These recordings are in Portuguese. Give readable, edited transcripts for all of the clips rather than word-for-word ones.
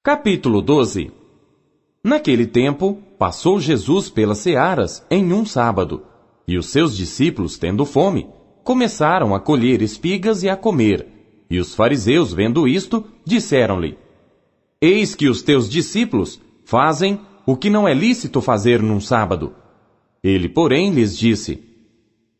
Capítulo 12. Naquele tempo, passou Jesus pelas searas em um sábado, e os seus discípulos, tendo fome, começaram a colher espigas e a comer. E os fariseus, vendo isto, disseram-lhe: Eis que os teus discípulos fazem o que não é lícito fazer num sábado. Ele, porém, lhes disse: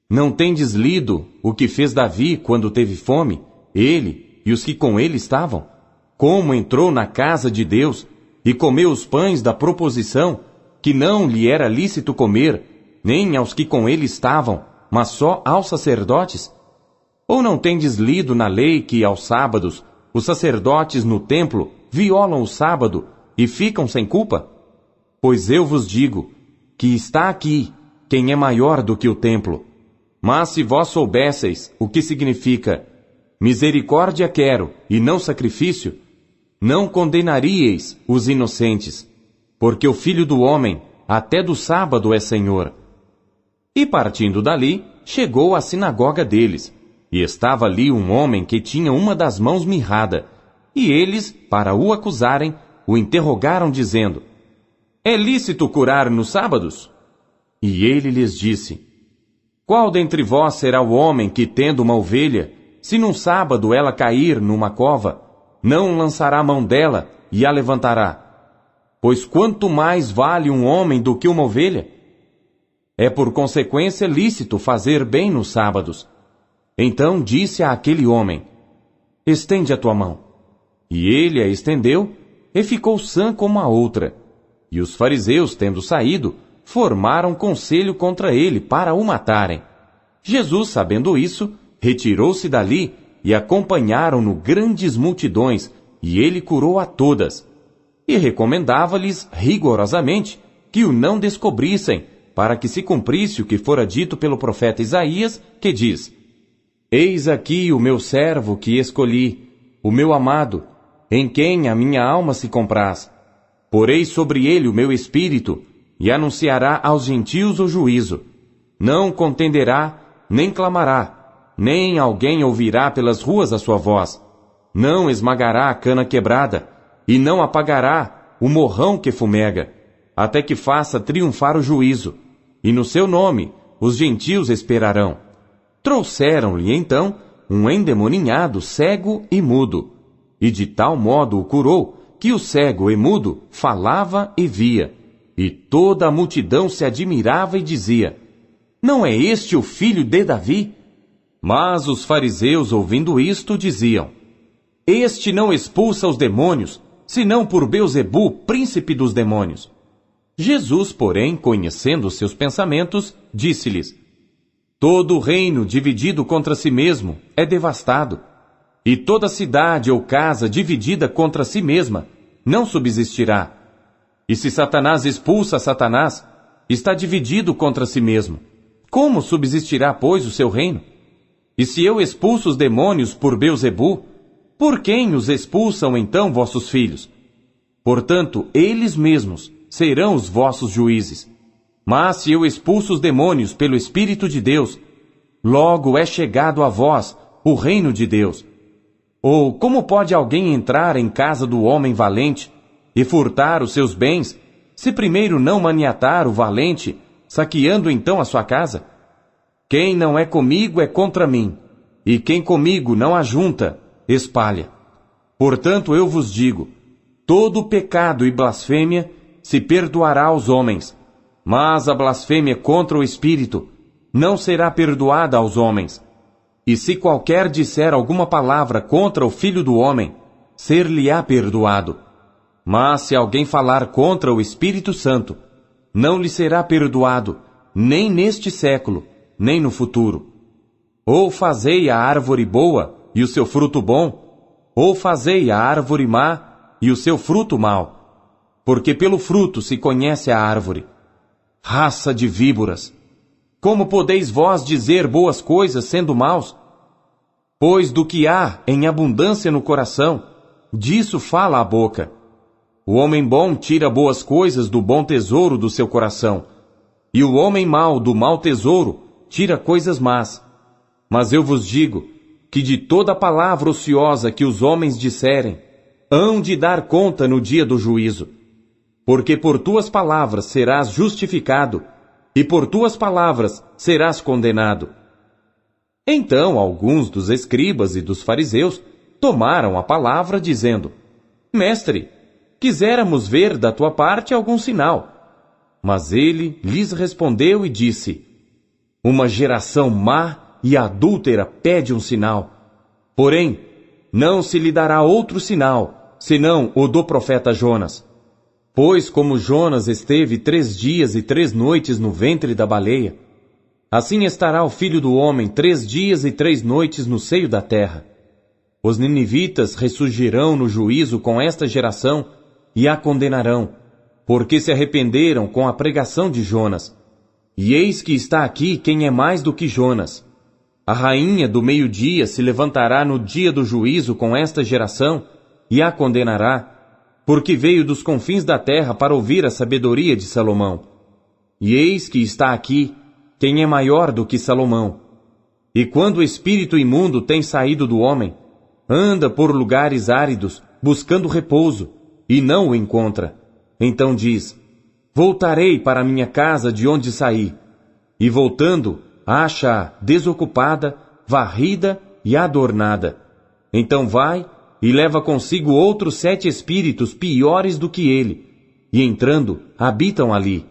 Não tendes lido o que fez Davi quando teve fome, ele e os que com ele estavam? Como entrou na casa de Deus e comeu os pães da proposição, que não lhe era lícito comer, nem aos que com ele estavam, mas só aos sacerdotes? Ou não tendes lido na lei que, aos sábados, os sacerdotes no templo violam o sábado e ficam sem culpa? Pois eu vos digo que está aqui quem é maior do que o templo. Mas se vós soubesseis o que significa misericórdia quero e não sacrifício, não condenaríeis os inocentes, porque o Filho do Homem até do sábado é Senhor. E partindo dali, chegou à sinagoga deles, e estava ali um homem que tinha uma das mãos mirrada, e eles, para o acusarem, o interrogaram dizendo: É lícito curar nos sábados? E ele lhes disse: Qual dentre vós será o homem que, tendo uma ovelha, se num sábado ela cair numa cova, não lançará a mão dela e a levantará? Pois quanto mais vale um homem do que uma ovelha? É por consequência lícito fazer bem nos sábados. Então disse àquele homem: Estende a tua mão. E ele a estendeu, e ficou sã como a outra. E os fariseus, tendo saído, formaram conselho contra ele para o matarem. Jesus, sabendo isso, retirou-se dali, e acompanharam-no grandes multidões, e ele curou a todas. E recomendava-lhes rigorosamente que o não descobrissem, para que se cumprisse o que fora dito pelo profeta Isaías, que diz: Eis aqui o meu servo que escolhi, o meu amado, em quem a minha alma se compraz. Porei sobre ele o meu espírito, e anunciará aos gentios o juízo. Não contenderá, nem clamará, nem alguém ouvirá pelas ruas a sua voz. Não esmagará a cana quebrada, e não apagará o morrão que fumega, até que faça triunfar o juízo. E no seu nome os gentios esperarão. Trouxeram-lhe então um endemoninhado cego e mudo, e de tal modo o curou, que o cego e mudo falava e via. E toda a multidão se admirava e dizia: Não é este o filho de Davi? Mas os fariseus, ouvindo isto, diziam: Este não expulsa os demônios, senão por Beelzebu, príncipe dos demônios. Jesus, porém, conhecendo os seus pensamentos, disse-lhes: Todo reino dividido contra si mesmo é devastado, e toda cidade ou casa dividida contra si mesma não subsistirá. E se Satanás expulsa Satanás, está dividido contra si mesmo. Como subsistirá, pois, o seu reino? E se eu expulso os demônios por Beelzebu, por quem os expulsam então vossos filhos? Portanto, eles mesmos serão os vossos juízes. Mas se eu expulso os demônios pelo Espírito de Deus, logo é chegado a vós o reino de Deus. Ou como pode alguém entrar em casa do homem valente e furtar os seus bens, se primeiro não maniatar o valente, saqueando então a sua casa? Quem não é comigo é contra mim, e quem comigo não ajunta, espalha. Portanto eu vos digo, todo pecado e blasfêmia se perdoará aos homens, mas a blasfêmia contra o Espírito não será perdoada aos homens. E se qualquer disser alguma palavra contra o Filho do Homem, ser-lhe-á perdoado. Mas se alguém falar contra o Espírito Santo, não lhe será perdoado, nem neste século, nem no futuro. Ou fazei a árvore boa e o seu fruto bom, ou fazei a árvore má e o seu fruto mau. Porque pelo fruto se conhece a árvore. Raça de víboras! Como podeis vós dizer boas coisas sendo maus? Pois do que há em abundância no coração, disso fala a boca. O homem bom tira boas coisas do bom tesouro do seu coração, e o homem mau do mau tesouro tira coisas más. Mas eu vos digo que de toda palavra ociosa que os homens disserem, hão de dar conta no dia do juízo. Porque por tuas palavras serás justificado, e por tuas palavras serás condenado. Então alguns dos escribas e dos fariseus tomaram a palavra, dizendo: Mestre, quiséramos ver da tua parte algum sinal. Mas ele lhes respondeu e disse: Uma geração má e adúltera pede um sinal. Porém, não se lhe dará outro sinal, senão o do profeta Jonas. Pois como Jonas esteve 3 dias e 3 noites no ventre da baleia, assim estará o Filho do Homem 3 dias e 3 noites no seio da terra. Os ninivitas ressurgirão no juízo com esta geração e a condenarão, porque se arrependeram com a pregação de Jonas. E eis que está aqui quem é mais do que Jonas. A rainha do meio-dia se levantará no dia do juízo com esta geração e a condenará, porque veio dos confins da terra para ouvir a sabedoria de Salomão. E eis que está aqui quem é maior do que Salomão. E quando o espírito imundo tem saído do homem, anda por lugares áridos, buscando repouso, e não o encontra. Então diz: Voltarei para minha casa de onde saí. E voltando, acha-a desocupada, varrida e adornada. Então vai e leva consigo outros 7 espíritos piores do que ele, e entrando, habitam ali.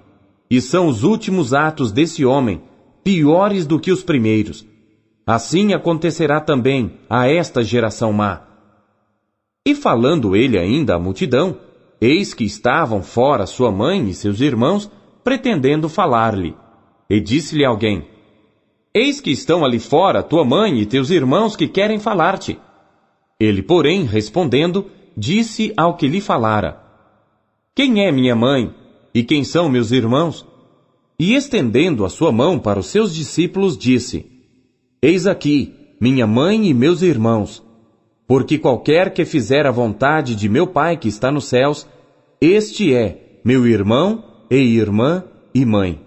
E são os últimos atos desse homem, piores do que os primeiros. Assim acontecerá também a esta geração má. E falando ele ainda à multidão, eis que estavam fora sua mãe e seus irmãos, pretendendo falar-lhe. E disse-lhe alguém: Eis que estão ali fora tua mãe e teus irmãos que querem falar-te. Ele, porém, respondendo, disse ao que lhe falara: Quem é minha mãe e quem são meus irmãos? E estendendo a sua mão para os seus discípulos, disse: Eis aqui minha mãe e meus irmãos. Porque qualquer que fizer a vontade de meu Pai que está nos céus, este é meu irmão e irmã e mãe.